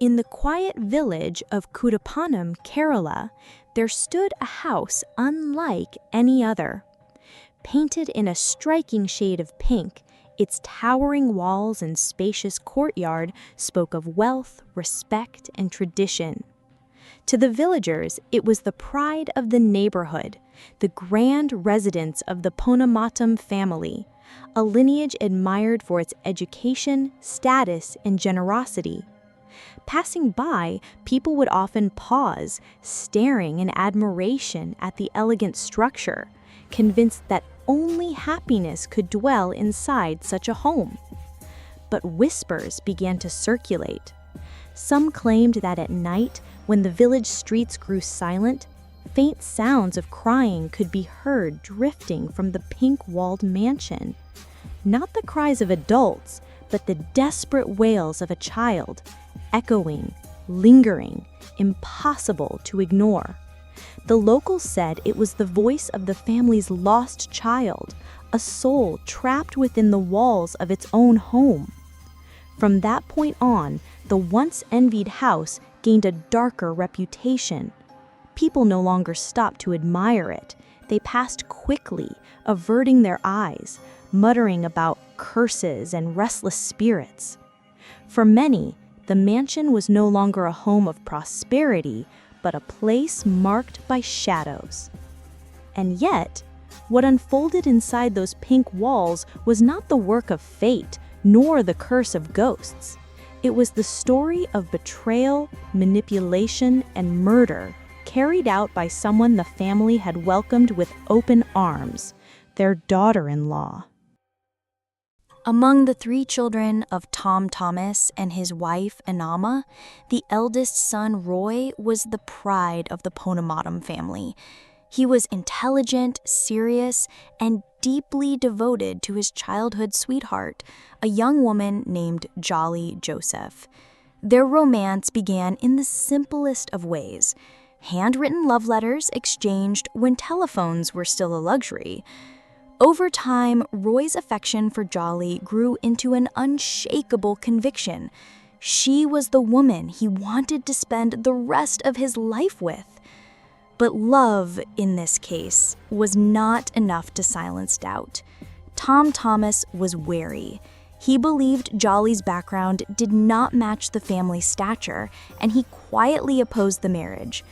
In the quiet village of Kudapanam, Kerala, there stood a house unlike any other. Painted in a striking shade of pink, its towering walls and spacious courtyard spoke of wealth, respect, and tradition. To the villagers, it was the pride of the neighborhood, the grand residence of the Ponamattam family, a lineage admired for its education, status, and generosity. Passing by, people would often pause, staring in admiration at the elegant structure, convinced that only happiness could dwell inside such a home. But whispers began to circulate. Some claimed that at night, when the village streets grew silent, faint sounds of crying could be heard drifting from the pink-walled mansion. Not the cries of adults, but the desperate wails of a child, echoing, lingering, impossible to ignore. The locals said it was the voice of the family's lost child, a soul trapped within the walls of its own home. From that point on, the once envied house gained a darker reputation. People no longer stopped to admire it. They passed quickly, averting their eyes, muttering about curses and restless spirits. For many, the mansion was no longer a home of prosperity, but a place marked by shadows. And yet, what unfolded inside those pink walls was not the work of fate, nor the curse of ghosts. It was the story of betrayal, manipulation, and murder, carried out by someone the family had welcomed with open arms, their daughter-in-law. Among the 3 children of Tom Thomas and his wife, Anama, the eldest son, Roy, was the pride of the Ponamattam family. He was intelligent, serious, and deeply devoted to his childhood sweetheart, a young woman named Jolly Joseph. Their romance began in the simplest of ways: handwritten love letters exchanged when telephones were still a luxury. Over time, Roy's affection for Jolly grew into an unshakable conviction. She was the woman he wanted to spend the rest of his life with. But love, in this case, was not enough to silence doubt. Tom Thomas was wary. He believed Jolly's background did not match the family's stature, and he quietly opposed the marriage.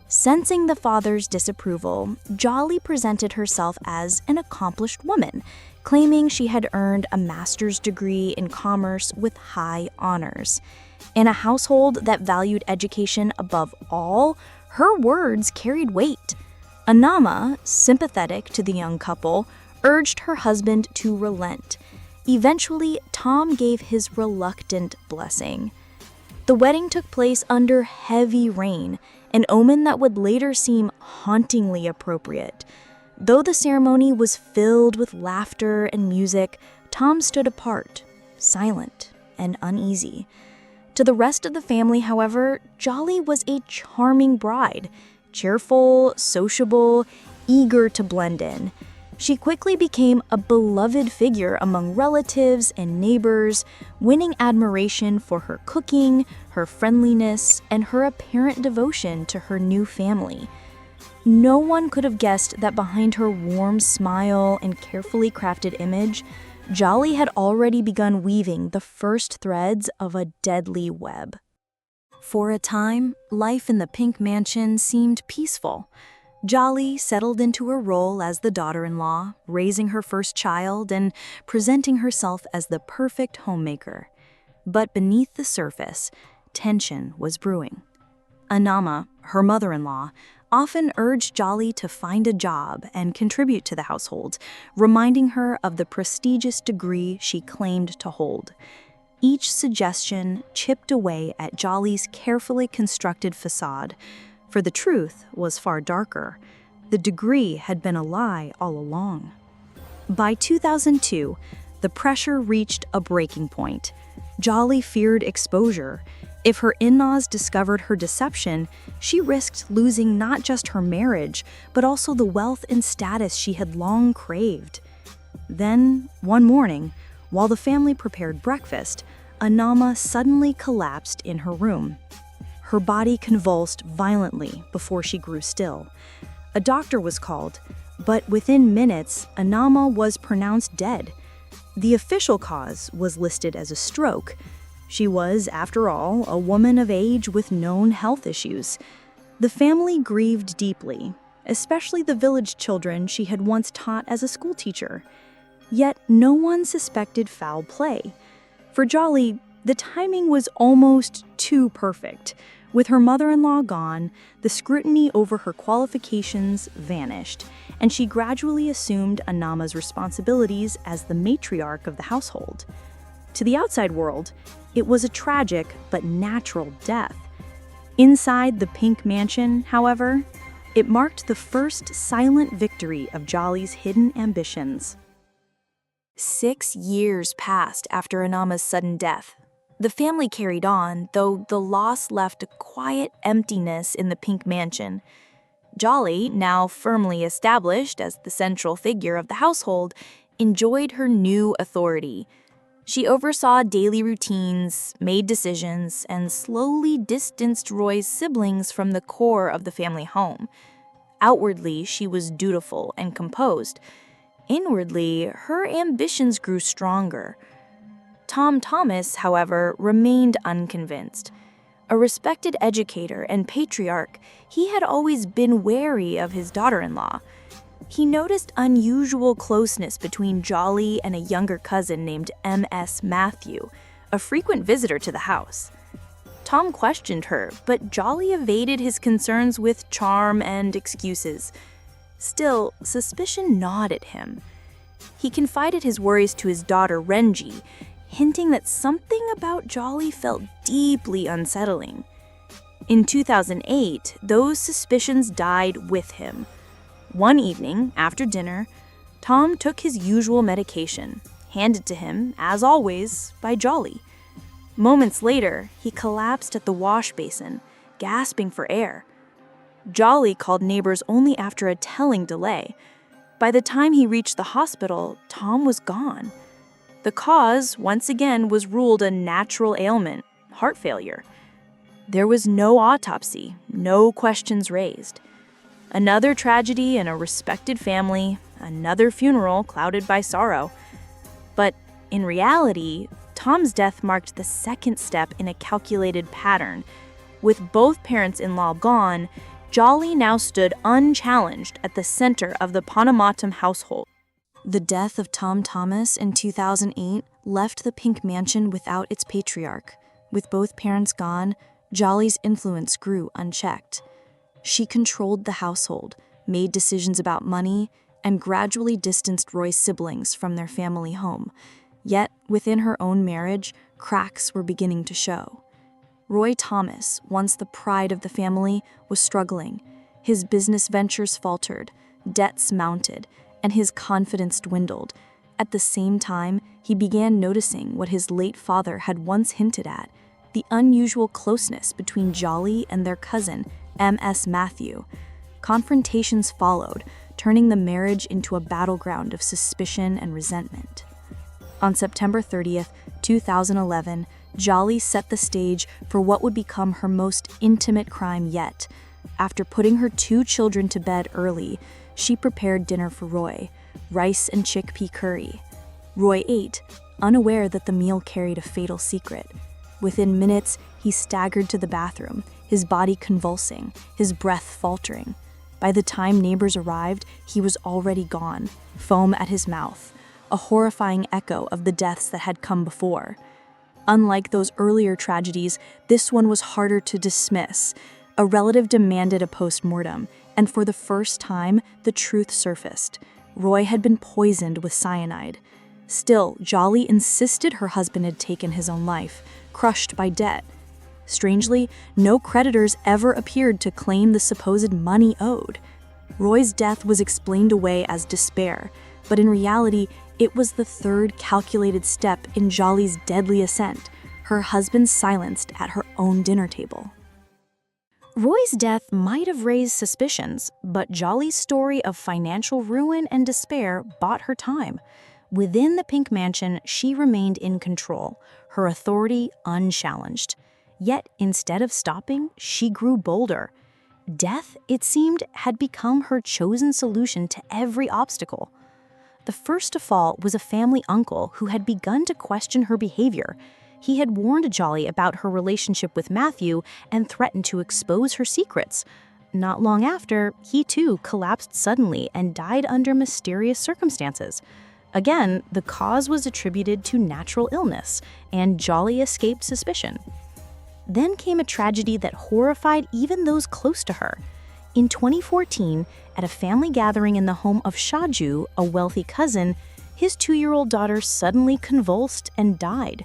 Sensing the father's disapproval, Jolly presented herself as an accomplished woman, claiming she had earned a master's degree in commerce with high honors. In a household that valued education above all, her words carried weight. Anama, sympathetic to the young couple, urged her husband to relent. Eventually, Tom gave his reluctant blessing. The wedding took place under heavy rain, an omen that would later seem hauntingly appropriate. Though the ceremony was filled with laughter and music, Tom stood apart, silent and uneasy. To the rest of the family, however, Jolly was a charming bride, cheerful, sociable, eager to blend in. She quickly became a beloved figure among relatives and neighbors, winning admiration for her cooking, her friendliness, and her apparent devotion to her new family. No one could have guessed that behind her warm smile and carefully crafted image, Jolly had already begun weaving the first threads of a deadly web. For a time, life in the Pink Mansion seemed peaceful. Jolly settled into her role as the daughter-in-law, raising her first child and presenting herself as the perfect homemaker. But beneath the surface, tension was brewing. Anama, her mother-in-law, often urged Jolly to find a job and contribute to the household, reminding her of the prestigious degree she claimed to hold. Each suggestion chipped away at Jolly's carefully constructed facade, for the truth was far darker. The degree had been a lie all along. By 2002, the pressure reached a breaking point. Jolly feared exposure. If her in-laws discovered her deception, she risked losing not just her marriage, but also the wealth and status she had long craved. Then, one morning, while the family prepared breakfast, Anama suddenly collapsed in her room. Her body convulsed violently before she grew still. A doctor was called, but within minutes, Anama was pronounced dead. The official cause was listed as a stroke. She was, after all, a woman of age with known health issues. The family grieved deeply, especially the village children she had once taught as a schoolteacher. Yet no one suspected foul play. For Jolly, the timing was almost too perfect. With her mother-in-law gone, the scrutiny over her qualifications vanished, and she gradually assumed Anama's responsibilities as the matriarch of the household. To the outside world, it was a tragic but natural death. Inside the Pink Mansion, however, it marked the first silent victory of Jolly's hidden ambitions. 6 years passed after Anama's sudden death. The family carried on, though the loss left a quiet emptiness in the Pink Mansion. Jolly, now firmly established as the central figure of the household, enjoyed her new authority. She oversaw daily routines, made decisions, and slowly distanced Roy's siblings from the core of the family home. Outwardly, she was dutiful and composed. Inwardly, her ambitions grew stronger. Tom Thomas, however, remained unconvinced. A respected educator and patriarch, he had always been wary of his daughter-in-law. He noticed unusual closeness between Jolly and a younger cousin named M.S. Matthew, a frequent visitor to the house. Tom questioned her, but Jolly evaded his concerns with charm and excuses. Still, suspicion gnawed at him. He confided his worries to his daughter Renji, hinting that something about Jolly felt deeply unsettling. In 2008, those suspicions died with him. One evening, after dinner, Tom took his usual medication, handed to him, as always, by Jolly. Moments later, he collapsed at the wash basin, gasping for air. Jolly called neighbors only after a telling delay. By the time he reached the hospital, Tom was gone. The cause, once again, was ruled a natural ailment, heart failure. There was no autopsy, no questions raised. Another tragedy in a respected family, another funeral clouded by sorrow. But in reality, Tom's death marked the second step in a calculated pattern. With both parents-in-law gone, Jolly now stood unchallenged at the center of the Panamatum household. The death of Tom Thomas in 2008 left the Pink Mansion without its patriarch. With both parents gone, Jolly's influence grew unchecked. She controlled the household, made decisions about money, and gradually distanced Roy's siblings from their family home. Yet, within her own marriage, cracks were beginning to show. Roy Thomas, once the pride of the family, was struggling. His business ventures faltered, debts mounted, and his confidence dwindled. At the same time, he began noticing what his late father had once hinted at, the unusual closeness between Jolly and their cousin, M.S. Matthew. Confrontations followed, turning the marriage into a battleground of suspicion and resentment. On September 30th, 2011, Jolly set the stage for what would become her most intimate crime yet. After putting her 2 children to bed early, she prepared dinner for Roy, rice and chickpea curry. Roy ate, unaware that the meal carried a fatal secret. Within minutes, he staggered to the bathroom, his body convulsing, his breath faltering. By the time neighbors arrived, he was already gone, foam at his mouth, a horrifying echo of the deaths that had come before. Unlike those earlier tragedies, this one was harder to dismiss. A relative demanded a post-mortem, and for the first time, the truth surfaced. Roy had been poisoned with cyanide. Still, Jolly insisted her husband had taken his own life, crushed by debt. Strangely, no creditors ever appeared to claim the supposed money owed. Roy's death was explained away as despair, but in reality, it was the third calculated step in Jolly's deadly ascent, her husband silenced at her own dinner table. Roy's death might have raised suspicions, but Jolly's story of financial ruin and despair bought her time. Within the Pink Mansion, she remained in control, her authority unchallenged. Yet, instead of stopping, she grew bolder. Death, it seemed, had become her chosen solution to every obstacle. The first to fall was a family uncle who had begun to question her behavior. He had warned Jolly about her relationship with Matthew and threatened to expose her secrets. Not long after, he too collapsed suddenly and died under mysterious circumstances. Again, the cause was attributed to natural illness, and Jolly escaped suspicion. Then came a tragedy that horrified even those close to her. In 2014, at a family gathering in the home of Shaju, a wealthy cousin, his 2-year-old daughter suddenly convulsed and died.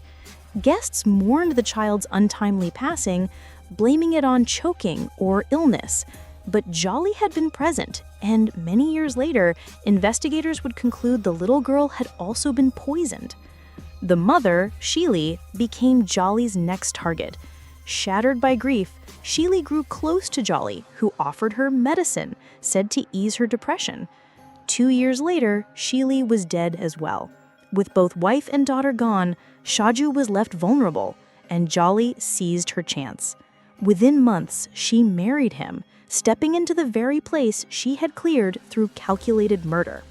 Guests mourned the child's untimely passing, blaming it on choking or illness. But Jolly had been present, and many years later, investigators would conclude the little girl had also been poisoned. The mother, Sheely, became Jolly's next target. Shattered by grief, Sheely grew close to Jolly, who offered her medicine, said to ease her depression. 2 years later, Sheely was dead as well. With both wife and daughter gone, Shaju was left vulnerable, and Jolly seized her chance. Within months, she married him, stepping into the very place she had cleared through calculated murder.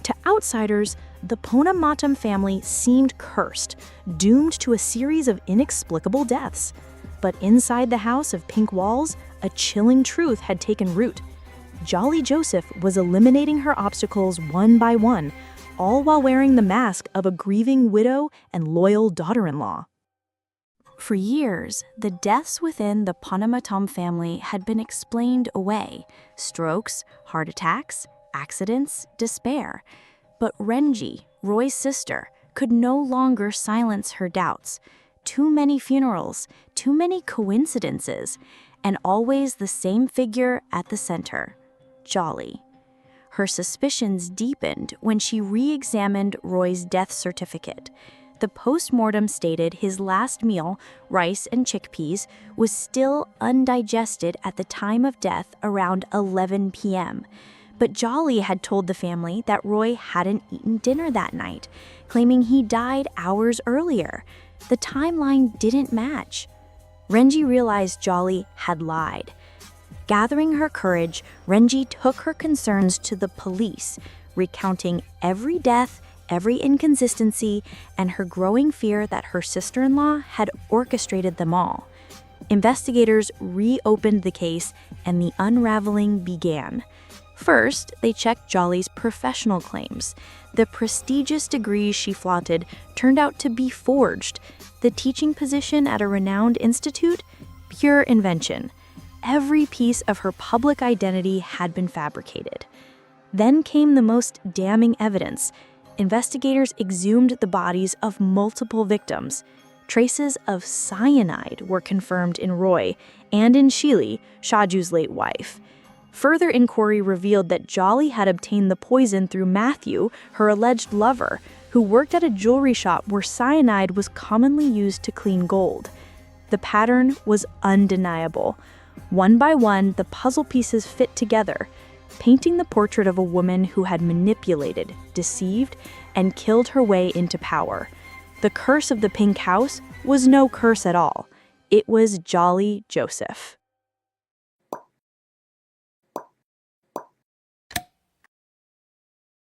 To outsiders, the Ponamatam family seemed cursed, doomed to a series of inexplicable deaths. But inside the house of pink walls, a chilling truth had taken root. Jolly Joseph was eliminating her obstacles one by one, all while wearing the mask of a grieving widow and loyal daughter-in-law. For years, the deaths within the Ponamatam family had been explained away: strokes, heart attacks, accidents, despair. But Renji, Roy's sister, could no longer silence her doubts. Too many funerals, too many coincidences, and always the same figure at the center: Jolly. Her suspicions deepened when she re-examined Roy's death certificate. The post-mortem stated his last meal, rice and chickpeas, was still undigested at the time of death around 11 p.m. But Jolly had told the family that Roy hadn't eaten dinner that night, claiming he died hours earlier. The timeline didn't match. Renji realized Jolly had lied. Gathering her courage, Renji took her concerns to the police, recounting every death, every inconsistency, and her growing fear that her sister-in-law had orchestrated them all. Investigators reopened the case, and the unraveling began. First, they checked Jolly's professional claims. The prestigious degrees she flaunted turned out to be forged. The teaching position at a renowned institute? Pure invention. Every piece of her public identity had been fabricated. Then came the most damning evidence. Investigators exhumed the bodies of multiple victims. Traces of cyanide were confirmed in Roy and in Sheely, Shaju's late wife. Further inquiry revealed that Jolly had obtained the poison through Matthew, her alleged lover, who worked at a jewelry shop where cyanide was commonly used to clean gold. The pattern was undeniable. One by one, the puzzle pieces fit together, painting the portrait of a woman who had manipulated, deceived, and killed her way into power. The curse of the Pink House was no curse at all. It was Jolly Joseph.